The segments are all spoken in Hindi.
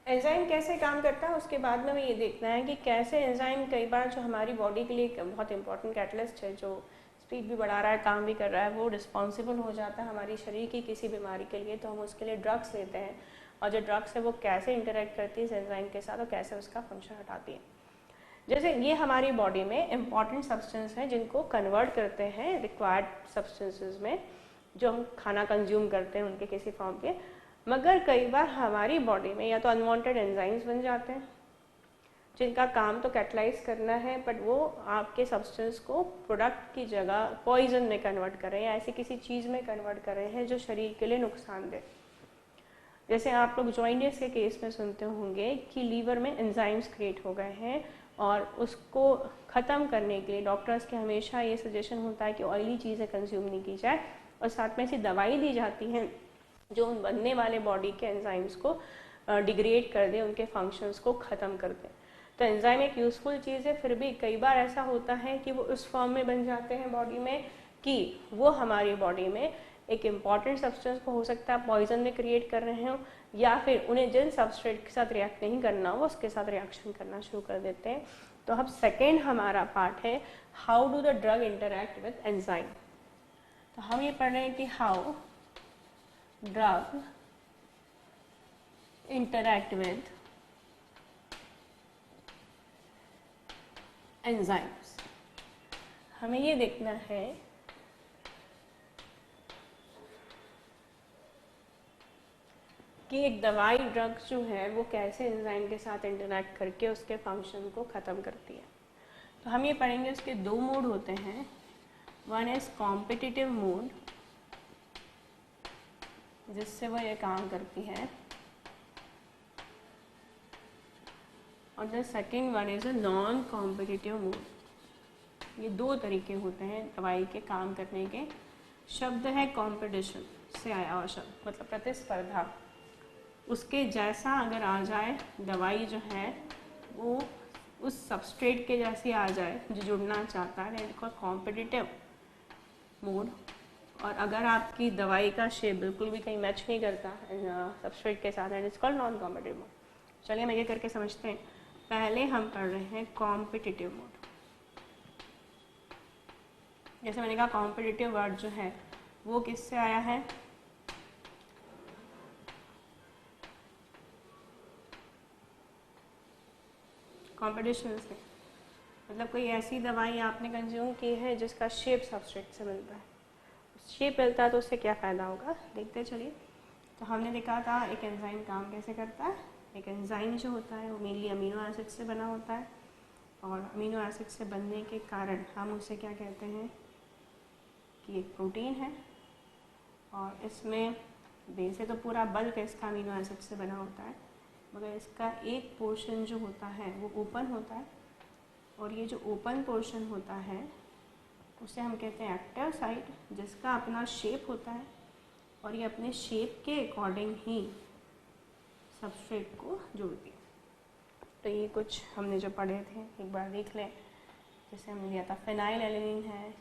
एंजाइम कैसे काम करता है उसके बाद में हमें ये देखना है कि कैसे एंजाइम कई बार जो हमारी बॉडी के लिए एक बहुत इंपॉर्टेंट कैटलिस्ट है, जो स्पीड भी बढ़ा रहा है, काम भी कर रहा है, वो रिस्पॉन्सिबल हो जाता है हमारी शरीर की किसी बीमारी के लिए, तो हम उसके लिए ड्रग्स लेते हैं। और जो ड्रग्स है वो कैसे इंटरेक्ट करती है इस एंजाइम के साथ और कैसे उसका फंक्शन हटाती है। जैसे ये हमारी बॉडी में इम्पॉर्टेंट सब्सटेंस हैं जिनको कन्वर्ट करते हैं रिक्वायर्ड सब्सटेंसेस में, जो हम खाना कंज्यूम करते हैं उनके किसी फॉर्म पे। मगर कई बार हमारी बॉडी में या तो अनवांटेड एंजाइम्स बन जाते हैं जिनका काम तो कैटलाइज करना है, बट वो आपके सब्सटेंस को प्रोडक्ट की जगह पॉइजन में कन्वर्ट कर रहे हैं या ऐसी किसी चीज़ में कन्वर्ट कर रहे हैं जो शरीर के लिए नुकसान दे। जैसे आप लोग जॉइंटिस के केस में सुनते होंगे कि लीवर में एंजाइम्स क्रिएट हो गए हैं और उसको ख़त्म करने के लिए डॉक्टर्स के हमेशा ये सजेशन होता है कि ऑयली चीज़ें कंज्यूम नहीं की जाए, और साथ में ऐसी दवाई दी जाती हैं जो उन बनने वाले बॉडी के एंजाइम्स को डिग्रेड कर दे, उनके फंक्शंस को ख़त्म कर दे। तो एंजाइम एक यूज़फुल चीज़ है, फिर भी कई बार ऐसा होता है कि वो उस फॉर्म में बन जाते हैं बॉडी में कि वो हमारी बॉडी में एक इम्पॉर्टेंट सब्सटेंस को हो सकता है पॉइजन में क्रिएट कर रहे हो, या फिर उन्हें जिन सबस्ट्रेट के साथ रिएक्ट नहीं करना हो उसके साथ रिएक्शन करना शुरू कर देते हैं। तो अब सेकेंड हमारा पार्ट है how do the drug interact with enzyme. तो हम ये पढ़ रहे हैं कि how drug interact with enzymes. हमें ये देखना है कि एक दवाई ड्रग जो है वो कैसे एंजाइम के साथ इंटरैक्ट करके उसके फंक्शन को ख़त्म करती है। तो हम ये पढ़ेंगे उसके दो मोड होते हैं। वन इज कॉम्पिटिटिव मोड, जिससे वो ये काम करती है, और the second one is a non competitive mode. ये दो तरीके होते हैं दवाई के काम करने के। शब्द है कॉम्पिटिशन से आया हुआ शब्द, मतलब प्रतिस्पर्धा। उसके जैसा अगर आ जाए दवाई जो है वो उस सबस्ट्रेट के जैसी आ जाए जो जुड़ना चाहता है, इनको कॉम्पिटिटिव मोड। और अगर आपकी दवाई का शेप बिल्कुल भी कहीं मैच नहीं करता सबस्ट्रेट के साथ, and it's called non competitive mode. चलिए मैं ये करके समझते हैं। पहले हम पढ़ रहे हैं कॉम्पिटिटिव मोड। जैसे मैंने कहा कॉम्पिटिटिव वर्ड जो है वो किससे आया है, कॉम्पिटिशन से। मतलब कोई ऐसी दवाई आपने कंज्यूम की है जिसका शेप सबस्ट्रेट से मिलता है, शेप मिलता है तो उससे क्या फ़ायदा होगा देखते चलिए। तो हमने देखा था एक एंजाइम काम कैसे करता है। एक एंजाइम जो होता है वो मेनली अमीनो एसिड से बना होता है, और अमीनो एसिड से बनने के कारण हम उसे क्या कहते हैं कि एक प्रोटीन है, और इसमें वैसे तो पूरा बल्क इसका अमीनो एसिड से बना होता है, मगर इसका एक पोर्शन जो होता है वो ओपन होता है, और ये जो ओपन पोर्शन होता है उसे हम कहते हैं एक्टिव साइट, जिसका अपना शेप होता है, और ये अपने शेप के अकॉर्डिंग ही सबस्ट्रेट को जोड़ती है। तो ये कुछ हमने जो पढ़े थे एक बार देख लें। जैसे हमने लिया था फिनाइल एलेनिन है,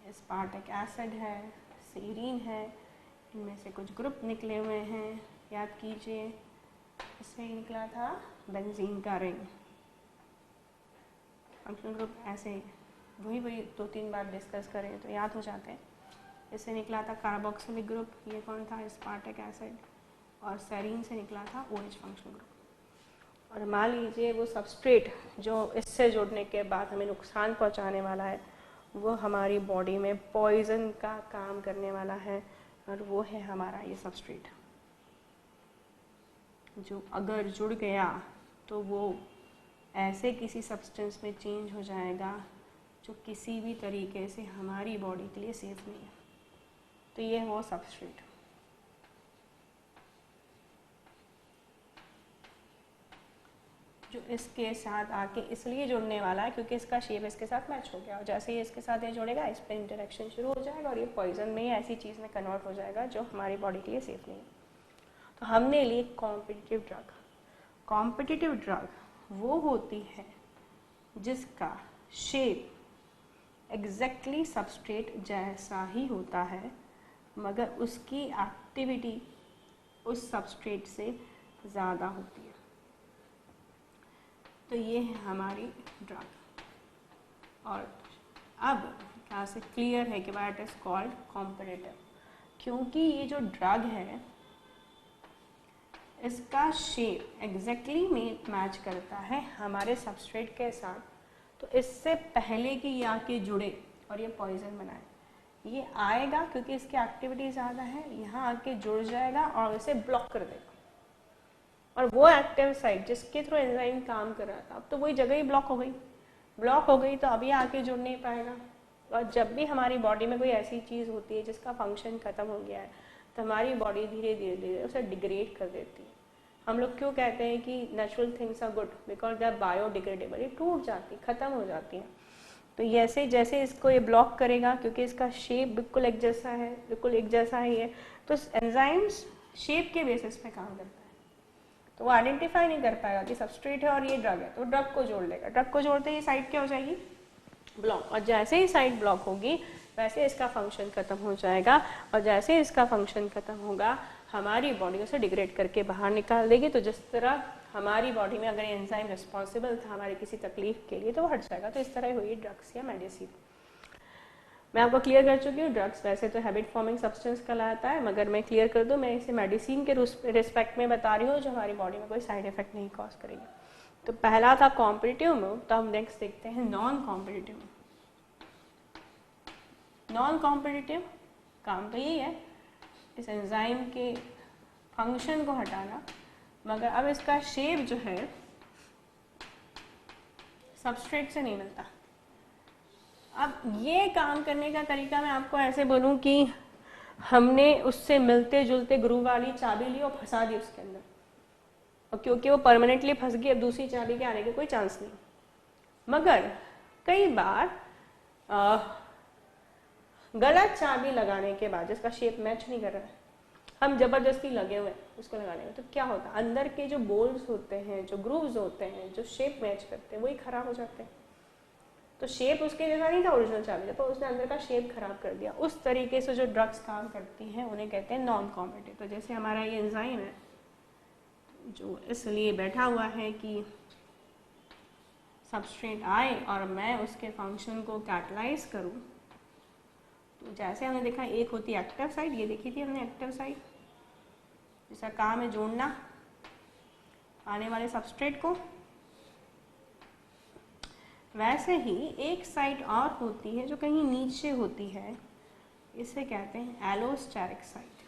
एस्पार्टिक एसिड है, सेरीन है, इनमें से कुछ ग्रुप निकले हुए हैं, याद कीजिए। इससे निकला था बेंजीन का रिंग, फंक्शनल ग्रुप ऐसे वही 2-3 बार डिस्कस करें तो याद हो जाते हैं। इससे निकला था कार्बोक्सिलिक ग्रुप, ये कौन था, एस्पार्टिक एसिड, और सेरीन से निकला था OH फंक्शनल ग्रुप। और मान लीजिए वो सबस्ट्रेट जो इससे जुड़ने के बाद हमें नुकसान पहुंचाने वाला है वो हमारी बॉडी में पॉइजन का काम करने वाला है, और वो है हमारा ये सबस्ट्रेट, जो अगर जुड़ गया तो वो ऐसे किसी सब्सटेंस में चेंज हो जाएगा जो किसी भी तरीके से हमारी बॉडी के लिए सेफ नहीं है। तो ये है वो सबस्ट्रेट। जो इसके साथ आके इसलिए जुड़ने वाला है क्योंकि इसका शेप इसके साथ मैच हो गया, और जैसे ही इसके साथ ये जुड़ेगा इस पर इंटरेक्शन शुरू हो जाएगा और ये पॉइजन में ऐसी चीज़ में कन्वर्ट हो जाएगा जो हमारी बॉडी के लिए सेफ नहीं है। तो हमने ली कॉम्पिटिटिव ड्रग। कॉम्पिटिटिव ड्रग वो होती है जिसका शेप एग्जैक्टली सबस्ट्रेट जैसा ही होता है, मगर उसकी एक्टिविटी उस सबस्ट्रेट से ज़्यादा होती है। तो ये है हमारी ड्रग। और अब क्या से क्लियर है कि why it is called competitive, क्योंकि ये जो ड्रग है इसका शेप एग्जैक्टली मैच करता है हमारे सबस्ट्रेट के साथ। तो इससे पहले कि ये आके जुड़े और ये पॉइजन बनाए, ये आएगा क्योंकि इसकी एक्टिविटी ज़्यादा है, यहाँ आके जुड़ जाएगा और इसे ब्लॉक कर देगा। और वो एक्टिव साइट जिसके थ्रू एंजाइम काम कर रहा था, अब तो वही जगह ही ब्लॉक हो गई, तो अभी आके जुड़ नहीं पाएगा। और जब भी हमारी बॉडी में कोई ऐसी चीज़ होती है जिसका फंक्शन ख़त्म हो गया है, तो हमारी बॉडी धीरे धीरे उसे डिग्रेड कर देती है। हम लोग क्यों कहते हैं कि natural things are good, because they are biodegradable, ये टूट जाती, ख़त्म हो जाती हैं। तो जैसे जैसे इसको ये ब्लॉक करेगा, क्योंकि इसका शेप बिल्कुल एक जैसा ही है, तो एंजाइम्स शेप के बेसिस पे काम करता है। तो वो आइडेंटिफाई नहीं कर पाएगा कि सबस्ट्रेट है और ये ड्रग है, तो ड्रग को जोड़ लेगा। ड्रग को जोड़ते ही साइट क्या हो जाएगी, ब्लॉक। और जैसे ही साइट ब्लॉक होगी वैसे इसका फंक्शन खत्म हो जाएगा, और जैसे इसका फंक्शन खत्म होगा हमारी बॉडी उसे डिग्रेड करके बाहर निकाल देगी। तो जिस तरह हमारी बॉडी में अगर एंजाइम रिस्पॉन्सिबल था हमारी किसी तकलीफ के लिए, तो वो हट जाएगा। तो इस तरह हुई ड्रग्स या मेडिसिन। मैं आपको क्लियर कर चुकी हूँ, ड्रग्स वैसे तो हैबिट फॉर्मिंग सब्सटेंस कहलाता है, मगर मैं क्लियर कर दूँ, मैं इसे मेडिसिन के रिस्पेक्ट में बता रही हूँ जो हमारी बॉडी में कोई साइड इफेक्ट नहीं कॉज करेगी। तो पहला था कॉम्पिटिटिव मूव, तो हम नेक्स्ट देखते हैं नॉन कॉम्पिटिटिव। नॉन कॉम्पिटिटिव काम तो यही है, इस एंजाइम के फंक्शन को हटाना, मगर अब इसका शेप जो है सबस्ट्रेट से नहीं मिलता। अब ये काम करने का तरीका मैं आपको ऐसे बोलूं कि हमने उससे मिलते जुलते ग्रूव वाली चाबी ली और फंसा दी उसके अंदर, और क्योंकि वो परमानेंटली फंस गई अब दूसरी चाबी के आने के कोई चांस नहीं। मगर कई बार गलत चाबी लगाने के बाद, जिसका शेप मैच नहीं कर रहा है, हम जबरदस्ती लगे हुए हैं उसको लगाने में, तो क्या होता है अंदर के जो बोल्स होते हैं, जो ग्रूव्स होते हैं, जो शेप मैच करते हैं, वही खराब हो जाते हैं। तो शेप उसके जैसा नहीं था ओरिजिनल चाबी का, तो उसने अंदर का शेप खराब कर दिया। उस तरीके से जो ड्रग्स काम करती हैं उन्हें कहते हैं नॉन कॉम्पिटिटिव। तो जैसे हमारा ये एंजाइम है जो इसलिए बैठा हुआ है कि सबस्ट्रेट आए और मैं उसके फंक्शन को कैटलाइज करूं, तो जैसे हमने देखा एक होती है एक्टिव साइट, ये देखी थी हमने एक्टिव साइट, जिसका काम है जोड़ना आने वाले सबस्ट्रेट को। वैसे ही एक साइट और होती है जो कहीं नीचे होती है, इसे कहते हैं एलोस्टेरिक साइट।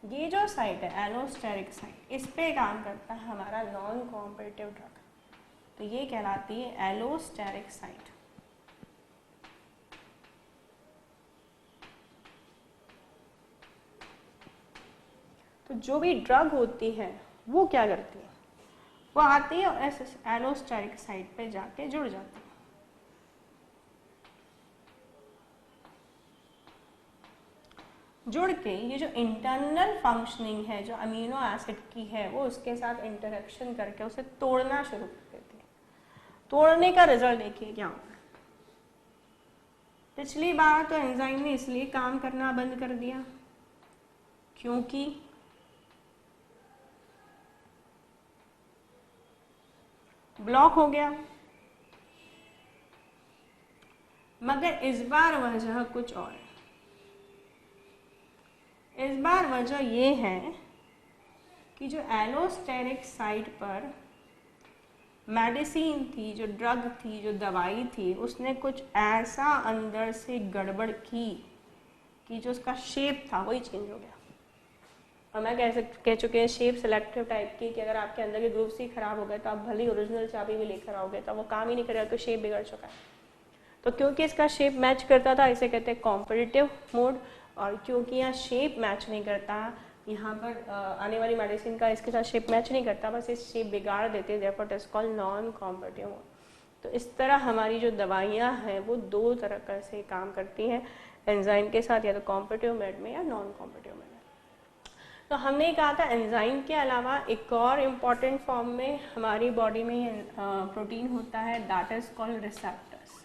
ये जो साइट है एलोस्टेरिक साइट, इस पे काम करता है हमारा नॉन कॉम्पिटिटिव ड्रग, तो ये कहलाती है एलोस्टेरिक साइट। तो जो भी ड्रग होती है वो क्या करती है, वो आती है और एलोस्टेरिक साइट पे जाके जुड़ जाती है। जुड़ के ये जो इंटरनल फंक्शनिंग है जो अमीनो एसिड की है, वो उसके साथ इंटरेक्शन करके उसे तोड़ना शुरू कर देती है। तोड़ने का रिजल्ट देखिए क्या होता है। पिछली बार तो एंजाइम ने इसलिए काम करना बंद कर दिया क्योंकि ब्लॉक हो गया, मगर इस बार वजह कुछ और है। इस बार वजह ये है कि जो एलोस्टेरिक साइट पर मेडिसिन थी, जो ड्रग थी, जो दवाई थी, उसने कुछ ऐसा अंदर से गड़बड़ की कि जो उसका शेप था वही चेंज हो गया। और मैं कह चुके हैं शेप सेलेक्टिव टाइप की, कि अगर आपके अंदर के ग्रूव्स ही खराब हो गए तो आप भले ही ओरिजिनल चाबी भी लेकर आओगे तो वो काम ही नहीं करेगा, तो शेप बिगड़ चुका है। तो क्योंकि इसका शेप मैच करता था, इसे कहते हैं कॉम्पिटिटिव मोड, और क्योंकि यहाँ शेप मैच नहीं करता, यहाँ पर आने वाली मेडिसिन का इसके साथ शेप मैच नहीं करता, बस इस शेप बिगाड़ देते हैं, therefore it is called non competitive mode. तो इस तरह हमारी जो दवाइयाँ हैं वो दो तरह से काम करती हैं एंजाइम के साथ, या तो कॉम्पिटिटिव मोड में या नॉन कॉम्पिटिटिव मोड में। तो हमने कहा था एंजाइम के अलावा एक और इम्पॉर्टेंट फॉर्म में हमारी बॉडी में प्रोटीन होता है, दैट इज कॉल्ड रिसेप्टर्स।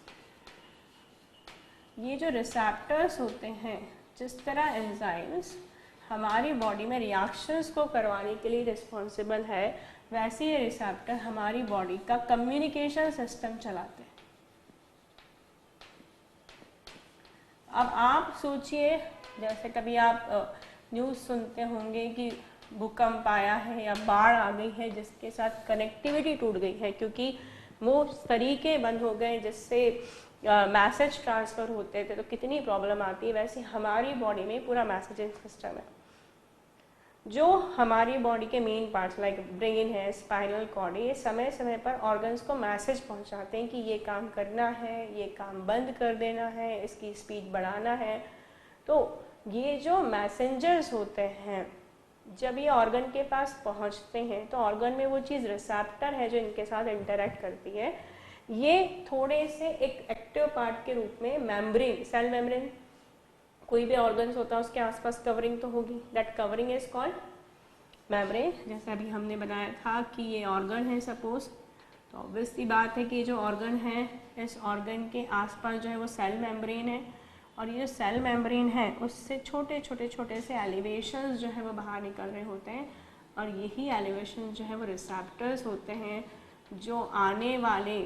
ये जो रिसेप्टर्स होते हैं, जिस तरह एंजाइम्स हमारी बॉडी में रिएक्शंस को करवाने के लिए रिस्पॉन्सिबल है, वैसे ये रिसेप्टर हमारी बॉडी का कम्युनिकेशन सिस्टम चलाते हैं। अब आप सोचिए, जैसे कभी आप न्यूज़ सुनते होंगे कि भूकंप आया है या बाढ़ आ गई है जिसके साथ कनेक्टिविटी टूट गई है, क्योंकि वो तरीके बंद हो गए जिससे मैसेज ट्रांसफ़र होते थे, तो कितनी प्रॉब्लम आती है। वैसे हमारी बॉडी में पूरा मैसेजिंग सिस्टम है। जो हमारी बॉडी के मेन पार्ट्स लाइक ब्रेन है, स्पाइनल कॉर्ड, ये समय समय पर ऑर्गन्स को मैसेज पहुंचाते हैं कि ये काम करना है, ये काम बंद कर देना है, इसकी स्पीड बढ़ाना है। तो ये जो मैसेंजर्स होते हैं, जब ये ऑर्गन के पास पहुंचते हैं तो ऑर्गन में वो चीज़ रिसेप्टर है जो इनके साथ इंटरेक्ट करती है। ये थोड़े से एक एक्टिव पार्ट के रूप में मेम्ब्रेन, सेल मेम्ब्रेन, कोई भी ऑर्गन्स होता है उसके आसपास कवरिंग तो होगी, that covering is called membrane. जैसे अभी हमने बताया था कि ये ऑर्गन है सपोज, तो ऑब्वियस सी बात है कि ये जो ऑर्गन है, इस ऑर्गन के आसपास जो है वो सेल मेम्ब्रेन है, और ये जो सेल मेम्ब्रेन है उससे छोटे छोटे से एलिवेशंस जो है वो बाहर निकल रहे होते हैं, और यही एलिवेशन जो है वो रिसेप्टर्स होते हैं जो आने वाले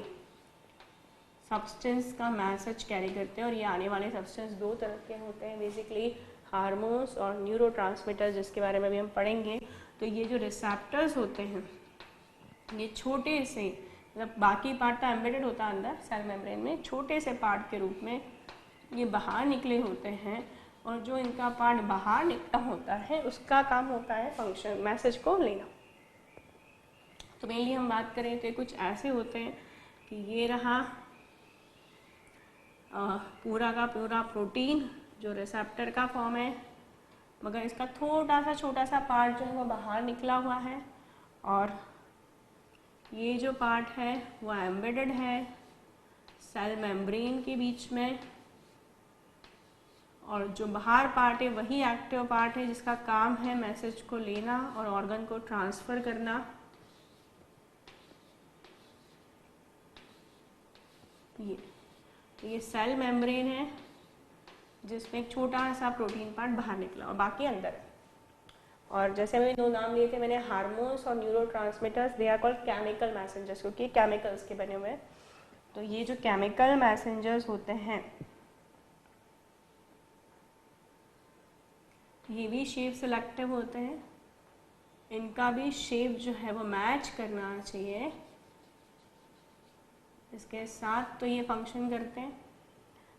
सब्सटेंस का मैसेज कैरी करते हैं। और ये आने वाले सब्सटेंस दो तरह के होते हैं, बेसिकली हार्मोन्स और न्यूरोट्रांसमीटर्स, जिसके बारे में भी हम पढ़ेंगे। तो ये जो रिसेप्टर्स होते हैं ये छोटे से, मतलब बाकी पार्ट तो एम्बेडेड होता है अंदर सेल मेम्ब्रेन में, छोटे से पार्ट के रूप में ये बाहर निकले होते हैं, और जो इनका पार्ट बाहर निकला होता है उसका काम होता है फंक्शन, मैसेज को लेना। तो मेनली हम बात करें तो कुछ ऐसे होते हैं कि ये रहा पूरा का पूरा प्रोटीन जो रिसेप्टर का फॉर्म है, मगर इसका छोटा सा पार्ट जो है वो बाहर निकला हुआ है, और ये जो पार्ट है वो एम्बेडेड है सेल मेम्ब्रेन के बीच में, और जो बाहर पार्ट है वही एक्टिव पार्ट है जिसका काम है मैसेज को लेना और ऑर्गन को ट्रांसफ़र करना। ये सेल मेम्ब्रेन है जिसमें एक छोटा सा प्रोटीन पार्ट बाहर निकला और बाकी अंदर है। और जैसे मैंने दो नाम लिए थे मैंने, हार्मोन्स और neurotransmitters, they are called chemical messengers, क्योंकि केमिकल्स के बने हुए हैं। तो ये जो केमिकल मैसेंजर्स होते हैं ये भी शेप सिलेक्टिव होते हैं, इनका भी शेप जो है वो मैच करना चाहिए इसके साथ, तो ये फंक्शन करते हैं।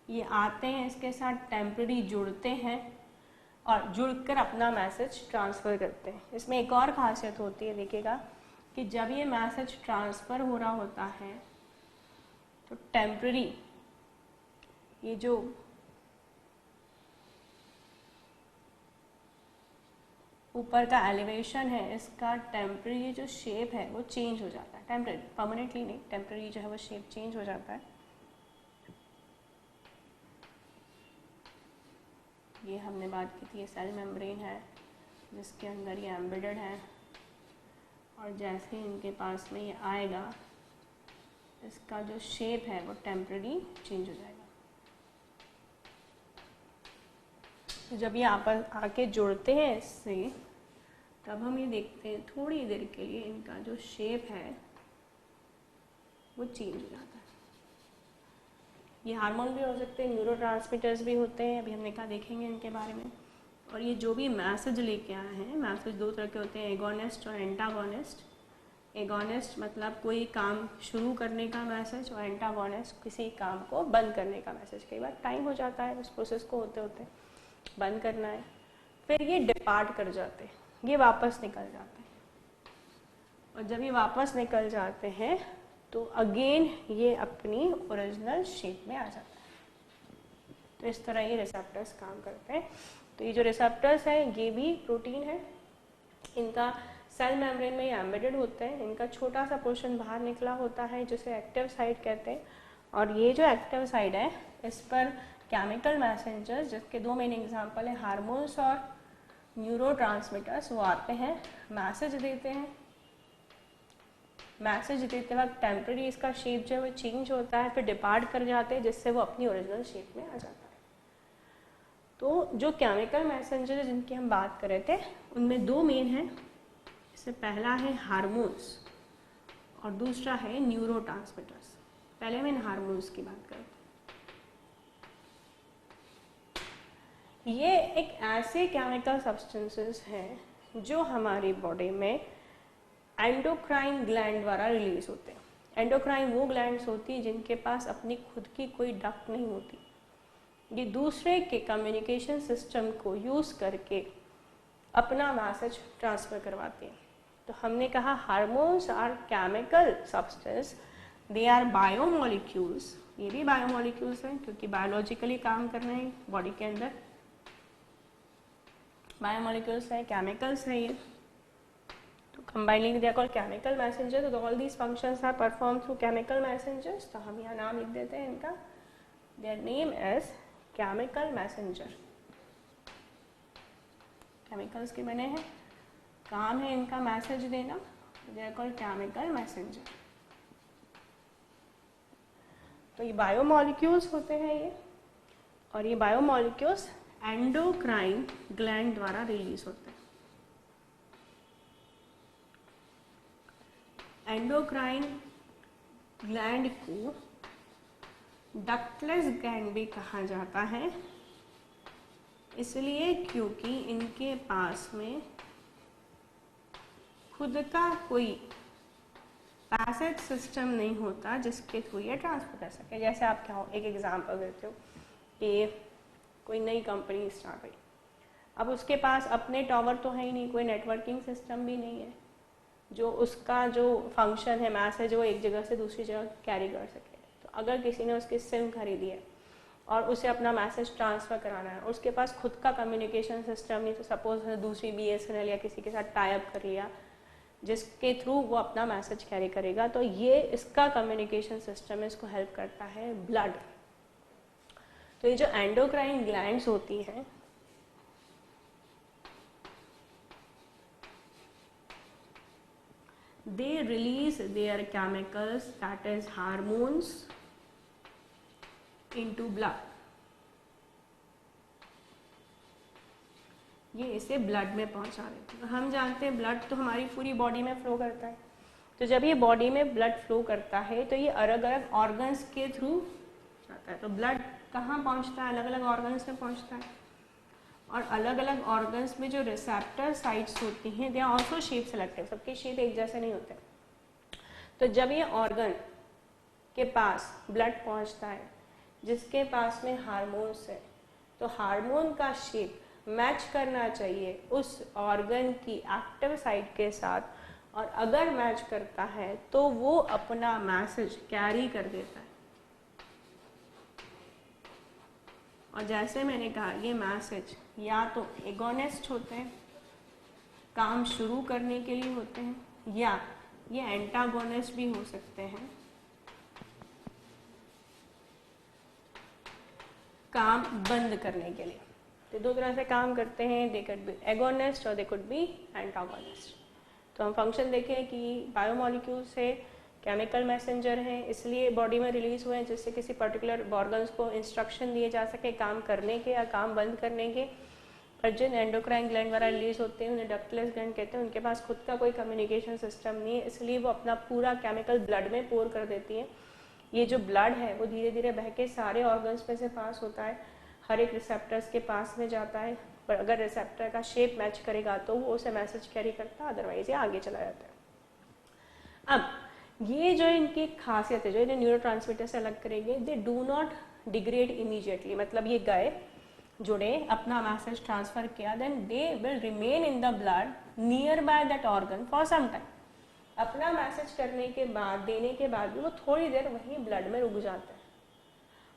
ये आते हैं इसके साथ, टेम्पररी जुड़ते हैं और जुड़कर अपना मैसेज ट्रांसफ़र करते हैं। इसमें एक और खासियत होती है, देखिएगा कि जब ये मैसेज ट्रांसफ़र हो रहा होता है तो टेम्पररी ये जो ऊपर का एलिवेशन है इसका टेम्पररी जो शेप है वो चेंज हो जाता है, टेम्पररी, परमानेंटली नहीं, टेम्पररी जो है वो शेप चेंज हो जाता है। ये हमने बात की थी, ये सेल मेम्ब्रेन है जिसके अंदर ये एम्बेडेड है, और जैसे ही इनके पास में ये आएगा इसका जो शेप है वो टेम्पररी चेंज हो जाएगा। तो जब ये आपस आके जुड़ते हैं इससे, तब हम ये देखते हैं थोड़ी देर के लिए इनका जो शेप है वो चेंज हो जाता है। ये हार्मोन भी हो सकते हैं, न्यूरोट्रांसमीटर्स भी होते हैं, अभी हमने कहा देखेंगे इनके बारे में। और ये जो भी मैसेज लेके आए हैं, मैसेज दो तरह के होते हैं, एगोनिस्ट और एंटागोनिस्ट। एगोनिस्ट मतलब कोई काम शुरू करने का मैसेज, और एंटागोनिस्ट किसी काम को बंद करने का मैसेज। कई बार टाइम हो जाता है उस प्रोसेस को होते होते, बंद करना है, फिर ये डिपार्ट कर जाते हैं, ये वापस निकल जाते हैं, और जब ये वापस निकल जाते हैं तो अगेन ये अपनी ओरिजिनल शेप में आ जाता है। तो इस तरह ये रिसेप्टर्स काम करते हैं। तो ये जो रिसेप्टर्स हैं ये भी प्रोटीन है, इनका सेल मेम्ब्रेन में ये एम्बेडेड होते हैं, इनका छोटा सा पोर्शन बाहर निकला होता है जिसे एक्टिव साइट कहते हैं, और ये जो एक्टिव साइट है इस पर केमिकल मैसेंजर्स, जिसके दो मेन एग्जांपल है हार्मोन्स और न्यूरोट्रांसमीटर्स, वो आते हैं, मैसेज देते हैं। मैसेज देते वक्त टेम्पररी इसका शेप जो है वो चेंज होता है, फिर डिपार्ट कर जाते हैं जिससे वो अपनी ओरिजिनल शेप में आ जाता है। तो जो केमिकल मैसेंजर जिनकी हम बात कर रहे थे उनमें दो मेन हैं। इससे पहला है हार्मोन्स और दूसरा है न्यूरोट्रांसमीटर्स। पहले मैं इन हार्मोन्स की बात करते हैं। ये एक ऐसे केमिकल सब्सटेंसेस हैं जो हमारी बॉडी में एंडोक्राइन ग्लैंड द्वारा रिलीज होते हैं। एंडोक्राइन वो ग्लैंड्स होती हैं जिनके पास अपनी खुद की कोई डक्ट नहीं होती। ये दूसरे के कम्युनिकेशन सिस्टम को यूज़ करके अपना मैसेज ट्रांसफ़र करवाती हैं। तो हमने कहा hormones are chemical substance, they are biomolecules. ये भी बायोमोलिक्यूल्स हैं क्योंकि बायोलॉजिकली काम कर रहे हैं बॉडी के अंदर। बायोमोलिक्यूल्स हैं, केमिकल्स हैं ये। तो combining they are called chemical messenger. तो all these functions are perform through chemical messengers. तो हम यहाँ नाम लिख देते हैं इनका। Their name is chemical messenger. Chemicals के बने हैं, काम है इनका मैसेज देना। They are called chemical messenger. तो ये बायोमोलिक्यूल्स होते हैं ये, और ये बायोमोलिक्यूल्स एंडोक्राइन ग्लैंड द्वारा रिलीज होते हैं। एंडोक्राइन ग्लैंड को डक्टलेस ग्लैंड भी कहा जाता है, इसलिए क्योंकि इनके पास में खुद का कोई पैसेज सिस्टम नहीं होता जिसके थ्रू ये ट्रांसफर कर सके। जैसे आप क्या हो, एक एग्जांपल देते हो कि कोई नई कंपनी स्टार्ट हुई, अब उसके पास अपने टावर तो है ही नहीं, कोई नेटवर्किंग सिस्टम भी नहीं है जो उसका जो फंक्शन है मैसेज वो एक जगह से दूसरी जगह कैरी कर सके। तो अगर किसी ने उसकी सिम खरीदी है और उसे अपना मैसेज ट्रांसफ़र कराना है, उसके पास खुद का कम्युनिकेशन सिस्टम नहीं, तो सपोज दूसरी BSNL या किसी के साथ टाई अप कर लिया जिसके थ्रू वो अपना मैसेज कैरी करेगा। तो ये इसका कम्युनिकेशन सिस्टम है, इसको हेल्प करता है ब्लड। तो ये जो एंडोक्राइन ग्लैंड्स होती हैं they release their chemicals, that is hormones, into blood. ये इसे ब्लड में पहुंचा देते हैं। हम जानते हैं ब्लड तो हमारी पूरी बॉडी में फ्लो करता है। तो जब ये बॉडी में ब्लड फ्लो करता है तो ये अलग अलग ऑर्गन्स के थ्रू जाता है। तो ब्लड कहाँ पहुंचता है? अलग अलग ऑर्गन्स में पहुंचता है, और अलग अलग ऑर्गन्स में जो रिसेप्टर साइट्स होती हैं they are also shape selective. सबके शेप एक जैसे नहीं होते। तो जब ये ऑर्गन के पास ब्लड पहुंचता है जिसके पास में हार्मोन्स है, तो हार्मोन का शेप मैच करना चाहिए उस ऑर्गन की एक्टिव साइट के साथ, और अगर मैच करता है तो वो अपना मैसेज कैरी कर देता है। और जैसे मैंने कहा ये मैसेज या तो एगोनिस्ट होते हैं, काम शुरू करने के लिए होते हैं, या ये एंटागोनिस्ट भी हो सकते हैं, काम बंद करने के लिए। तो दो तरह से काम करते हैं, दे कुड बी एगोनिस्ट और दे कुड बी एंटागोनिस्ट। तो हम फंक्शन देखें कि बायोमोलिक्यूल से केमिकल मैसेंजर हैं, इसलिए बॉडी में रिलीज हुए हैं जिससे किसी पर्टिकुलर ऑर्गन्स को इंस्ट्रक्शन दिए जा सके काम करने के या काम बंद करने के। पर जिन एंडोक्राइन ग्लैंड द्वारा रिलीज होते हैं उन्हें डक्टलेस ग्लैंड कहते हैं। उनके पास खुद का कोई कम्युनिकेशन सिस्टम नहीं है, इसलिए वो अपना पूरा केमिकल ब्लड में पोर कर देती हैं। ये जो ब्लड है वो धीरे धीरे बह के सारे ऑर्गन्स में से पास होता है, हर एक रिसेप्टर्स के पास में जाता है। पर अगर रिसेप्टर का शेप मैच करेगा तो वो उसे मैसेज कैरी करता है, अदरवाइज ये आगे चला जाता है। अब ये जो इनकी खासियत है, जो इन्हें न्यूरोट्रांसमीटर से अलग करेंगे, they do not degrade immediately. मतलब ये गए, जुड़े, अपना मैसेज ट्रांसफर किया, then they will remain in the blood near by that organ for some time. अपना मैसेज करने के बाद, देने के बाद भी वो थोड़ी देर वहीं ब्लड में रुक जाते हैं।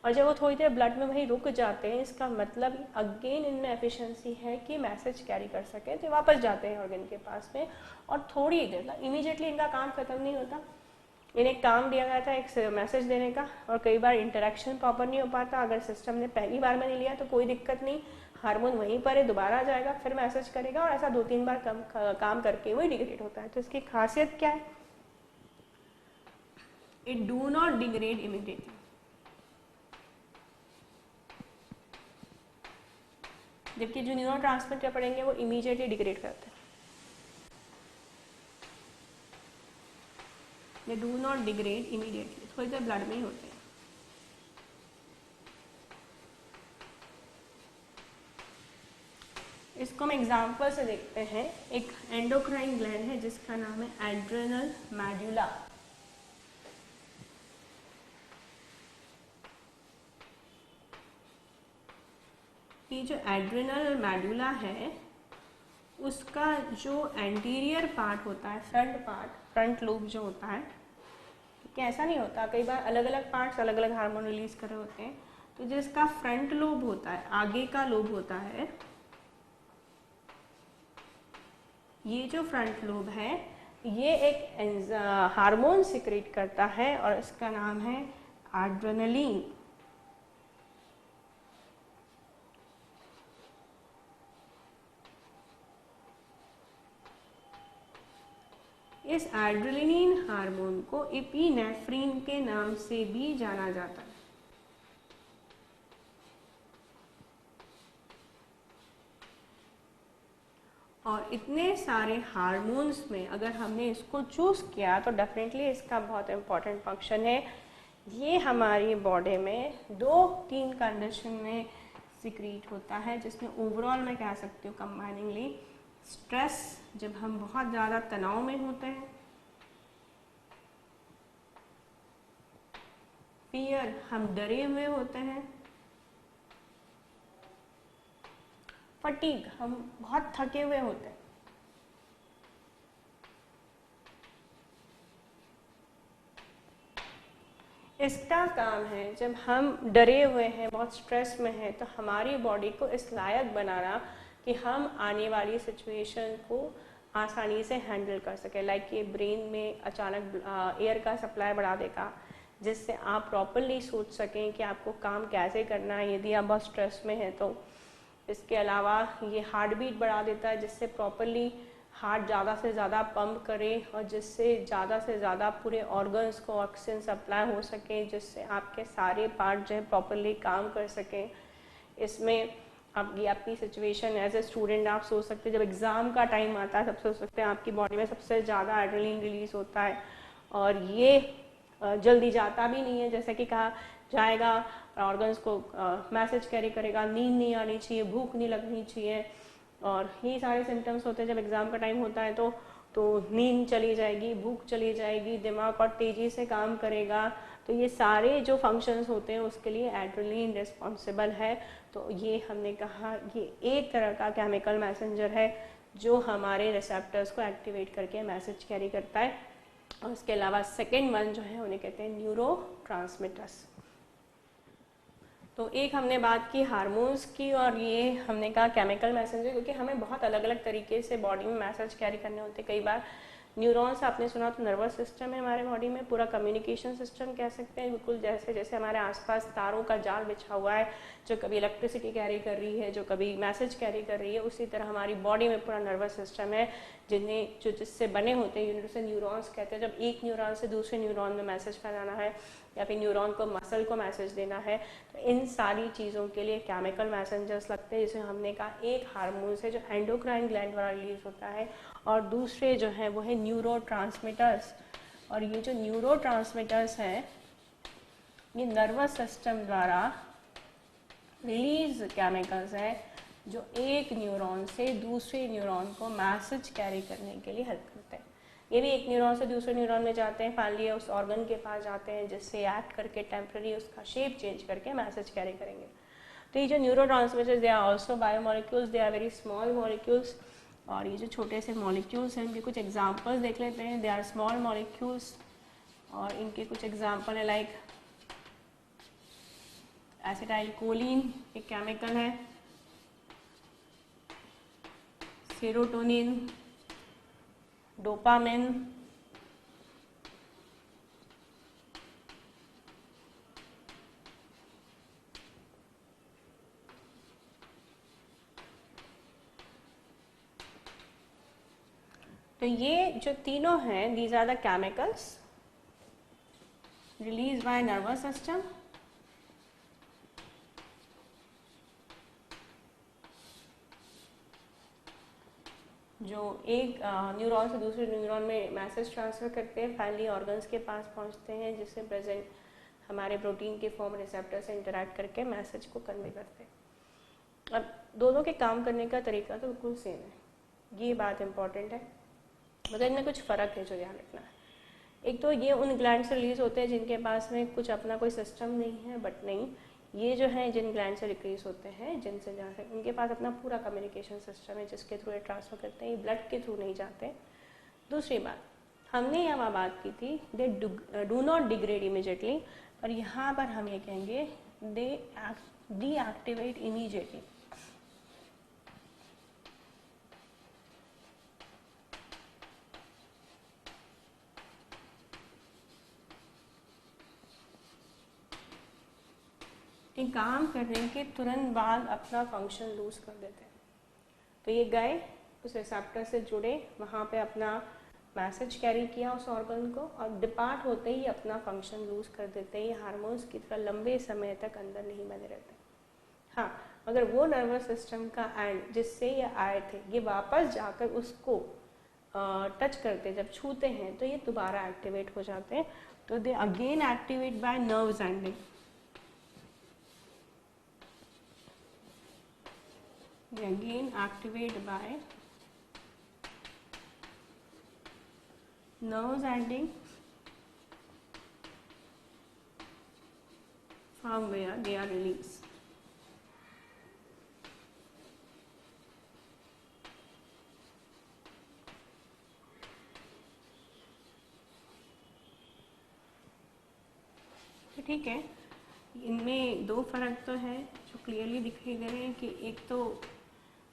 और जब वो थोड़ी देर ब्लड में वहीं रुक जाते हैं, इसका मतलब अगेन इनमें एफिशिएंसी है कि मैसेज कैरी कर सकें, तो वापस जाते हैं ऑर्गन के पास में। और थोड़ी देर, इमीडिएटली इनका काम खत्म नहीं होता। इन्हें काम दिया गया था एक मैसेज देने का, और कई बार इंटरेक्शन प्रॉपर नहीं हो पाता। अगर सिस्टम ने पहली बार में नहीं लिया तो कोई दिक्कत नहीं, हार्मोन वहीं पर है, दोबारा जाएगा, फिर मैसेज करेगा, और ऐसा 2-3 बार काम करके वही डिग्रेड होता है। तो इसकी खासियत क्या है? It do not degrade immediately. जबकि जो न्यूरोट्रांसमीटर पढ़ेंगे वो इमीडिएटली डिग्रेड करते हैं, दे डू नॉट डिग्रेड इमीडिएटली, थोड़ी देर ब्लड में ही होते हैं। इसको हम एग्जाम्पल से देखते हैं। एक एंडोक्राइन ग्लैंड है जिसका नाम है एड्रेनल मेडुला। ये जो एड्रेनल मेडुला है उसका जो एंटीरियर पार्ट होता है, फ्रंट पार्ट, फ्रंट लोब जो होता है, कि ऐसा नहीं होता, कई बार अलग अलग पार्ट्स अलग अलग हार्मोन रिलीज कर रहे होते हैं, तो जिसका फ्रंट लोब होता है, आगे का लोब होता है, ये जो फ्रंट लोब है ये एक हार्मोन सिक्रेट करता है और इसका नाम है एड्रेनलिन। इस एड्रेनलिन हार्मोन को एपिनेफ्रिन के नाम से भी जाना जाता है। और इतने सारे हार्मोन्स में अगर हमने इसको चूज़ किया तो डेफिनेटली इसका बहुत इम्पॉर्टेंट फंक्शन है। ये हमारी बॉडी में 2-3 कंडीशन में सिक्रीट होता है, जिसमें ओवरऑल मैं कह सकती हूँ कंबाइनिंगली स्ट्रेस, जब हम बहुत ज़्यादा तनाव में होते हैं, फियर, हम डरे हुए होते हैं, फटीग, हम बहुत थके हुए होते हैं, इसका काम है जब हम डरे हुए हैं, बहुत स्ट्रेस में हैं, तो हमारी बॉडी को इस लायक बनाना कि हम आने वाली सिचुएशन को आसानी से हैंडल कर सकें। लाइक ये ब्रेन में अचानक एयर का सप्लाई बढ़ा देगा, जिससे आप प्रॉपरली सोच सकें कि आपको काम कैसे करना है यदि आप बहुत स्ट्रेस में हैं तो। इसके अलावा ये हार्ट बीट बढ़ा देता है, जिससे प्रॉपरली हार्ट ज़्यादा से ज़्यादा पंप करे और जिससे ज़्यादा से ज़्यादा पूरे ऑर्गन्स को ऑक्सीजन सप्लाई हो सके, जिससे आपके सारे पार्ट जो है प्रॉपरली काम कर सकें। इसमें आपकी सिचुएशन एज ए स्टूडेंट आप सोच सकते हैं, जब एग्ज़ाम का टाइम आता है, सब सोच सकते हैं आपकी बॉडी में सबसे ज़्यादा एड्रेनलिन रिलीज होता है और ये जल्दी जाता भी नहीं है, जैसे कि कहा जाएगा, ऑर्गन्स को मैसेज कैरी करेगा, नींद नहीं आनी चाहिए, भूख नहीं लगनी चाहिए, और ये सारे सिम्टम्स होते हैं जब एग्ज़ाम का टाइम होता है। तो नींद चली जाएगी, भूख चली जाएगी, दिमाग और तेज़ी से काम करेगा। तो ये सारे जो फंक्शंस होते हैं उसके लिए एड्रेनलिन रिस्पॉन्सिबल है। तो ये हमने कहा ये एक तरह का केमिकल मैसेंजर है जो हमारे रिसेप्टर्स को एक्टिवेट करके मैसेज कैरी करता है। और उसके अलावा सेकेंड वन जो है उन्हें कहते हैं न्यूरोट्रांसमीटर्स। तो एक हमने बात की हार्मोन्स की और ये हमने कहा केमिकल मैसेंजर, क्योंकि हमें बहुत अलग अलग तरीके से बॉडी में मैसेज कैरी करने होते हैं। कई बार न्यूरॉन्स आपने सुना तो नर्वस सिस्टम है हमारे बॉडी में, पूरा कम्युनिकेशन सिस्टम कह सकते हैं, बिल्कुल जैसे जैसे हमारे आसपास तारों का जाल बिछा हुआ है जो कभी इलेक्ट्रिसिटी कैरी कर रही है, जो कभी मैसेज कैरी कर रही है, उसी तरह हमारी बॉडी में पूरा नर्वस सिस्टम है जिससे बने होते हैं, जिसे न्यूरॉन्स कहते हैं। जब एक न्यूरॉन से दूसरे न्यूरॉन में मैसेज फैलाना है या फिर न्यूरॉन को मसल को मैसेज देना है, तो इन सारी चीज़ों के लिए केमिकल मैसेंजर्स लगते हैं, जिसे हमने कहा एक हार्मोन है जो एंडोक्राइन ग्लैंड द्वारा रिलीज होता है और दूसरे जो हैं वो है न्यूरोट्रांसमीटर्स। और ये जो न्यूरोट्रांसमीटर्स हैं ये नर्वस सिस्टम द्वारा रिलीज केमिकल्स हैं जो एक न्यूरॉन से दूसरे न्यूरॉन को मैसेज कैरी करने के लिए हेल्प करते हैं। ये भी एक न्यूरॉन से दूसरे न्यूरॉन में जाते हैं, फाइनली उस ऑर्गन के पास जाते हैं जिससे एक्ट करके टेम्पररी उसका शेप चेंज करके मैसेज कैरी करेंगे। तो ये जो neurotransmitters they are also biomolecules, they are very small molecules. और ये जो छोटे से मॉलिक्यूल्स हैं इनके कुछ एग्जांपल्स देख लेते हैं। दे आर स्मॉल मॉलिक्यूल्स और इनके कुछ एग्जांपल है लाइक एसिटाइलकोलिन एक केमिकल है, सेरोटोनिन, डोपामिन, तो ये जो तीनों हैं these are the chemicals release by nervous system जो एक न्यूरॉन से दूसरे न्यूरॉन में मैसेज ट्रांसफ़र करते हैं, फाइनली ऑर्गन्स के पास पहुंचते हैं, जिससे प्रेजेंट हमारे प्रोटीन के फॉर्म रिसेप्टर से इंटरैक्ट करके मैसेज को कन्वे करते हैं। अब दोनों के काम करने का तरीका तो बिल्कुल सेम है, ये बात इम्पॉर्टेंट है, मगर इनमें कुछ फ़र्क है जो ध्यान रखना है। एक तो ये उन ग्लैंड से रिलीज़ होते हैं जिनके पास में कुछ अपना कोई सिस्टम नहीं है, बट नहीं, ये जो है जिन ग्लैंड से रिलीज होते हैं, जिनसे जहाँ से उनके पास अपना पूरा कम्युनिकेशन सिस्टम है जिसके थ्रू ये ट्रांसफ़र करते हैं, ये ब्लड के थ्रू नहीं जाते। दूसरी बात, हमने यहाँ बात की थी दे डू नॉट डिग्रेड इमीजिएटली, और यहाँ पर हम ये कहेंगे दे डीएक्टिवेट इमीजिएटली। काम करने के तुरंत बाद अपना फंक्शन लूज कर देते हैं। तो ये गए उस रिसेप्टर से जुड़े, वहाँ पे अपना मैसेज कैरी किया उस ऑर्गन को, और डिपार्ट होते ही अपना फंक्शन लूज कर देते हैं। ये हार्मोन्स की तरह लंबे समय तक अंदर नहीं बने रहते। हाँ, अगर वो नर्वस सिस्टम का एंड जिससे ये आए थे, ये वापस जाकर उसको टच करते, जब छूते हैं तो ये दोबारा एक्टिवेट हो जाते हैं। तो they again activate by nerves ending. They again activate by nerves ending from where they are released. तो ठीक है, इनमें दो फर्क तो है जो क्लियरली दिखाई दे रहे हैं कि एक तो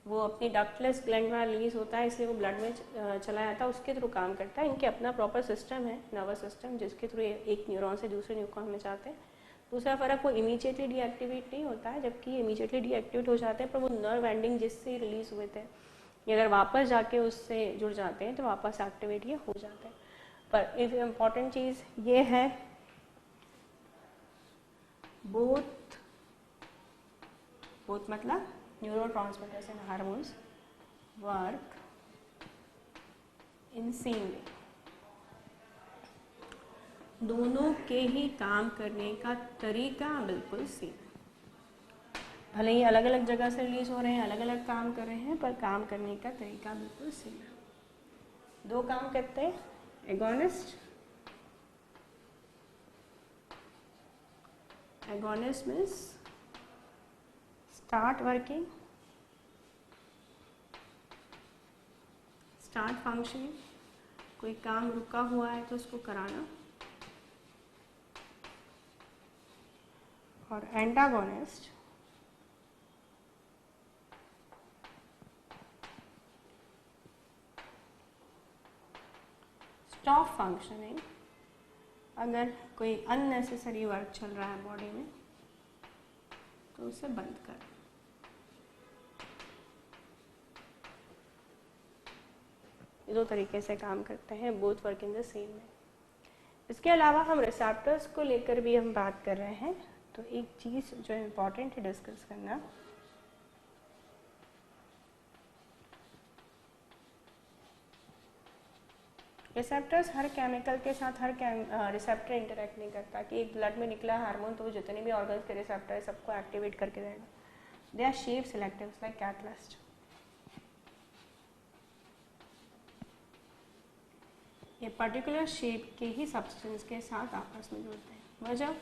वो अपनी डक्टलेस ग्लैंड में रिलीज होता है, इसलिए वो ब्लड में चला जाता है, उसके थ्रू काम करता है। इनके अपना प्रॉपर सिस्टम है, नर्वस सिस्टम, जिसके थ्रू एक न्यूरॉन से दूसरे न्यूरॉन में जाते हैं। दूसरा फर्क, वो इमीडिएटली डीएक्टिवेट नहीं होता है, जबकि ये इमीडिएटली डीएक्टिवेट हो जाते हैं, पर वो नर्व एंडिंग जिससे रिलीज हुए थे, ये अगर वापस जाके उससे जुड़ जाते हैं तो वापस एक्टिवेट ये हो जाते हैं। पर एक इम्पॉर्टेंट चीज़ ये है, बोथ मतलब neurotransmitters and hormones work in same way। दोनों के ही काम करने का तरीका बिल्कुल सेम है। भले ही अलग अलग जगह से रिलीज हो रहे हैं, अलग अलग काम कर रहे हैं, पर काम करने का तरीका बिल्कुल सेम है। दो काम करते हैं, agonist means start working, start functioning, कोई काम रुका हुआ है तो उसको कराना, और एंटागोनिस्ट स्टॉप फंक्शनिंग, अगर कोई अननेसेसरी वर्क चल रहा है बॉडी में तो उसे बंद कर। ये दो तरीके से काम करते हैं, both work in the same way. इसके अलावा हम रिसेप्टर्स को लेकर भी हम बात कर रहे हैं, तो एक चीज़ जो इम्पोर्टेंट है डिस्कस करना, रिसेप्टर्स हर केमिकल के साथ हर रिसेप्टर इंटरेक्ट नहीं करता कि एक ब्लड में निकला हार्मोन तो वो जितने भी ऑर्गन्स के रिसेप्टर है सबको एक्टिवेट करके देगा। They are shape selective like catalyst. ये पर्टिकुलर शेप के ही सब्सटेंस के साथ आपस में जुड़ते हैं। वजह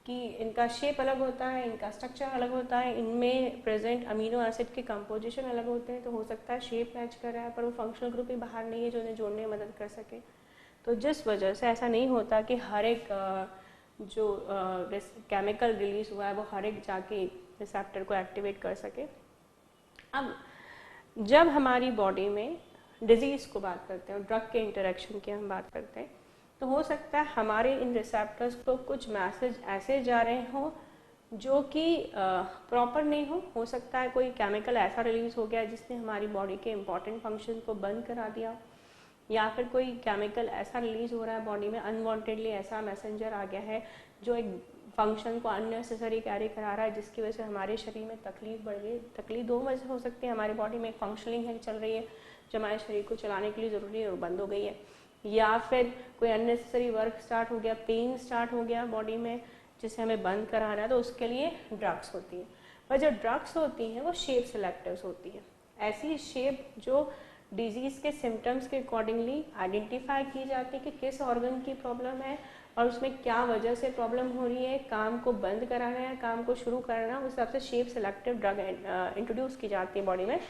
कि इनका शेप अलग होता है, इनका स्ट्रक्चर अलग होता है, इनमें प्रेजेंट अमीनो एसिड के कंपोजिशन अलग होते हैं, तो हो सकता है शेप मैच कर रहा है पर वो फंक्शनल ग्रुप ही बाहर नहीं है जो उन्हें जोड़ने में मदद कर सके। तो जिस वजह से ऐसा नहीं होता कि हर एक जो केमिकल रिलीज हुआ है वो हर एक जाके रिसेप्टर को एक्टिवेट कर सके। अब जब हमारी बॉडी में डिजीज़ को बात करते हैं और ड्रग के इंटरेक्शन की हम बात करते हैं, तो हो सकता है हमारे इन रिसेप्टर्स को कुछ मैसेज ऐसे जा रहे हों जो कि प्रॉपर नहीं हो सकता है कोई केमिकल ऐसा रिलीज हो गया जिसने हमारी बॉडी के इम्पॉर्टेंट फंक्शन को बंद करा दिया, या फिर कोई केमिकल ऐसा रिलीज हो रहा है बॉडी में अनवांटेडली, ऐसा मैसेंजर आ गया है जो एक फंक्शन को अननेसेसरी कैरी करा रहा है, जिसकी वजह से हमारे शरीर में तकलीफ बढ़ गई। तकलीफ दो वजह हो सकती है, हमारी बॉडी में एक फंक्शनिंग है चल रही है जो हमारे शरीर को चलाने के लिए ज़रूरी है, वो बंद हो गई है, या फिर कोई अननेसेसरी वर्क स्टार्ट हो गया, पेन स्टार्ट हो गया बॉडी में जिसे हमें बंद कराना है, तो उसके लिए ड्रग्स होती है। पर जो ड्रग्स होती हैं वो शेप सेलेक्टिव्स होती है, ऐसी शेप जो डिजीज़ के सिम्टम्स के अकॉर्डिंगली आइडेंटिफाई की जाती है कि किस ऑर्गन की प्रॉब्लम है और उसमें क्या वजह से प्रॉब्लम हो रही है, काम को बंद कराना है, काम को शुरू करना, उस हिसाब से शेप सेलेक्टिव ड्रग इंट्रोड्यूस की जाती है बॉडी में।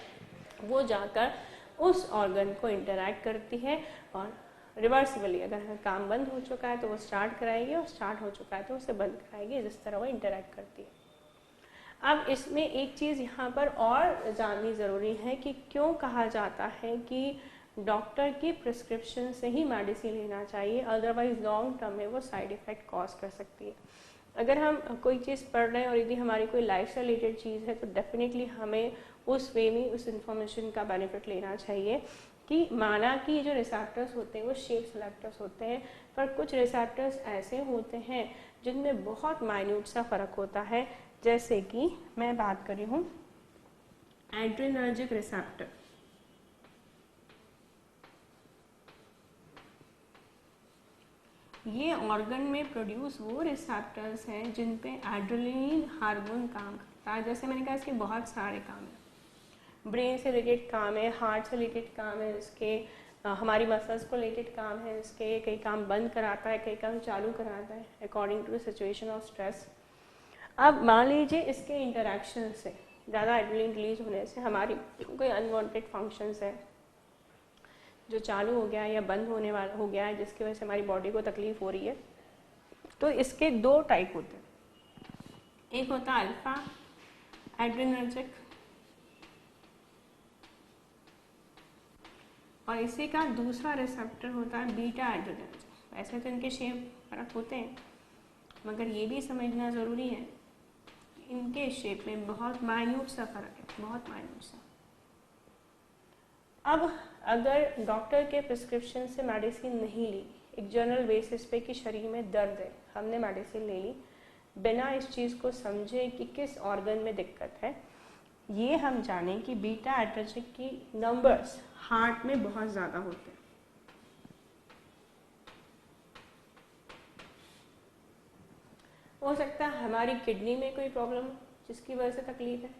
वो जाकर उस ऑर्गन को इंटरैक्ट करती है और रिवर्सिबली अगर काम बंद हो चुका है तो वो स्टार्ट कराएगी, और स्टार्ट हो चुका है तो उसे बंद कराएगी, जिस तरह वो इंटरैक्ट करती है। अब इसमें एक चीज़ यहाँ पर और जाननी ज़रूरी है कि क्यों कहा जाता है कि डॉक्टर की प्रिस्क्रिप्शन से ही मेडिसिन लेना चाहिए, अदरवाइज लॉन्ग टर्म में वो साइड इफ़ेक्ट कॉज कर सकती है। अगर हम कोई चीज़ पढ़ रहे हैं और यदि हमारी कोई लाइफ से रिलेटेड चीज़ है तो डेफिनेटली हमें उस वे में उस इन्फॉर्मेशन का बेनिफिट लेना चाहिए। कि माना कि जो रिसेप्टर्स होते हैं वो शेप सेलेक्टर्स होते हैं, पर कुछ रिसेप्टर्स ऐसे होते हैं जिनमें बहुत माइन्यूट सा फ़र्क होता है, जैसे कि मैं बात कर रही हूँ एड्रेनर्जिक रिसेप्टर। ये ऑर्गन में प्रोड्यूस वो रिसेप्टर्स हैं जिन पे एड्रेनलिन हार्मोन काम करता है। जैसे मैंने कहा इसके बहुत सारे काम हैं, ब्रेन से रिलेटेड काम है, हार्ट से रिलेटेड काम है इसके, हमारी मसल्स को रिलेटेड काम है इसके, कई काम बंद कराता है, कई काम चालू कराता है according to the situation of stress. अब मान लीजिए इसके इंटरेक्शन से ज़्यादा एड्रेनलिन रिलीज होने से हमारी कोई अनवांटेड फंक्शंस है जो चालू हो गया है या बंद होने वाला हो गया है, जिसकी वजह से हमारी बॉडी को तकलीफ हो रही है। तो इसके दो टाइप होते हैं, एक होता है अल्फा एड्रेनर्जिक और इसी का दूसरा रिसेप्टर होता है बीटा एड्रेनर्जिक। वैसे तो इनके शेप फर्क होते हैं, मगर ये भी समझना ज़रूरी है इनके शेप में बहुत माइन्यूट सा फर्क है, बहुत माइन्यूट सा। अब अगर डॉक्टर के प्रिस्क्रिप्शन से मेडिसिन नहीं ली, एक जनरल बेसिस पे कि शरीर में दर्द है, हमने मेडिसिन ले ली बिना इस चीज़ को समझे कि किस ऑर्गन में दिक्कत है, ये हम जानें कि बीटा एड्रेनर्जिक की नंबर्स हार्ट में बहुत ज़्यादा होते हैं। हो सकता है हमारी किडनी में कोई प्रॉब्लम जिसकी वजह से तकलीफ है,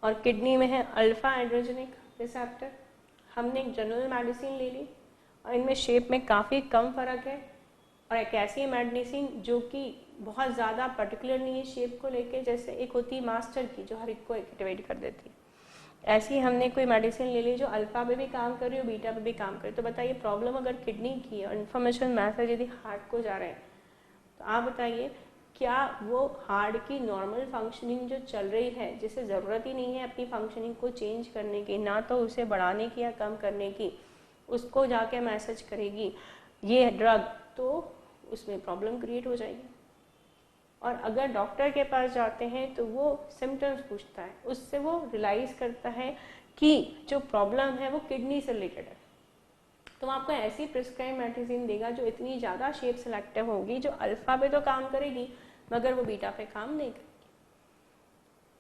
और किडनी में है अल्फा एड्रेनर्जिक रिसेप्टर। हमने एक जनरल मेडिसिन ले ली और इनमें शेप में काफ़ी कम फ़र्क है, और एक ऐसी मेडिसिन जो कि बहुत ज़्यादा पर्टिकुलर नहीं है शेप को लेके, जैसे एक होती है मास्टर की जो हर एक को एक्टिवेट कर देती है, ऐसी हमने कोई मेडिसिन ले ली जो अल्फ़ा पे भी काम कर रही हो, बीटा पे भी काम कर रही। तो बताइए प्रॉब्लम अगर किडनी की है और इन्फॉर्मेशन मैसेज यदि हार्ट को जा रहे हैं, तो आप बताइए क्या वो हार्ट की नॉर्मल फंक्शनिंग जो चल रही है, जिसे ज़रूरत ही नहीं है अपनी फंक्शनिंग को चेंज करने की, ना तो उसे बढ़ाने की या कम करने की, उसको जाके मैसेज करेगी ये ड्रग, तो उसमें प्रॉब्लम क्रिएट हो जाएगी। और अगर डॉक्टर के पास जाते हैं तो वो सिम्टम्स पूछता है, उससे वो रियलाइज़ करता है कि जो प्रॉब्लम है वो किडनी से रिलेटेड है, तो वो आपको ऐसी प्रिस्क्राइब मेडिसिन देगा जो इतनी ज़्यादा शेप सेलेक्टिव होगी, जो अल्फ़ा पे तो काम करेगी मगर वो बीटा पे काम नहीं करेगी।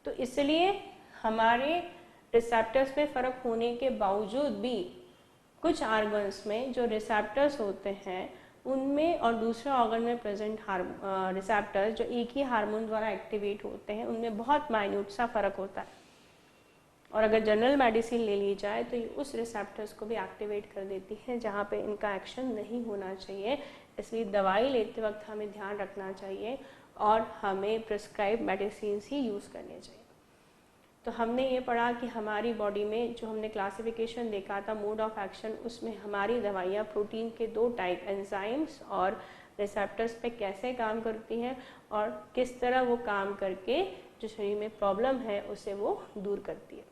तो इसलिए हमारे रिसेप्टर्स में फ़र्क होने के बावजूद भी कुछ ऑर्गन्स में जो रिसेप्टर्स होते हैं उनमें और दूसरे ऑर्गन में प्रेजेंट रिसेप्टर्स जो एक ही हार्मोन द्वारा एक्टिवेट होते हैं उनमें बहुत माइन्यूट सा फ़र्क होता है। और अगर जनरल मेडिसिन ले ली जाए तो ये उस रिसेप्टर्स को भी एक्टिवेट कर देती है जहाँ पे इनका एक्शन नहीं होना चाहिए। इसलिए दवाई लेते वक्त हमें ध्यान रखना चाहिए और हमें प्रिस्क्राइब मेडिसिन ही यूज़ करने चाहिए। तो हमने ये पढ़ा कि हमारी बॉडी में जो हमने क्लासिफिकेशन देखा था मोड ऑफ एक्शन, उसमें हमारी दवाइयाँ प्रोटीन के दो टाइप एंजाइम्स और रिसेप्टर्स पे कैसे काम करती हैं और किस तरह वो काम करके जो शरीर में प्रॉब्लम है उसे वो दूर करती है।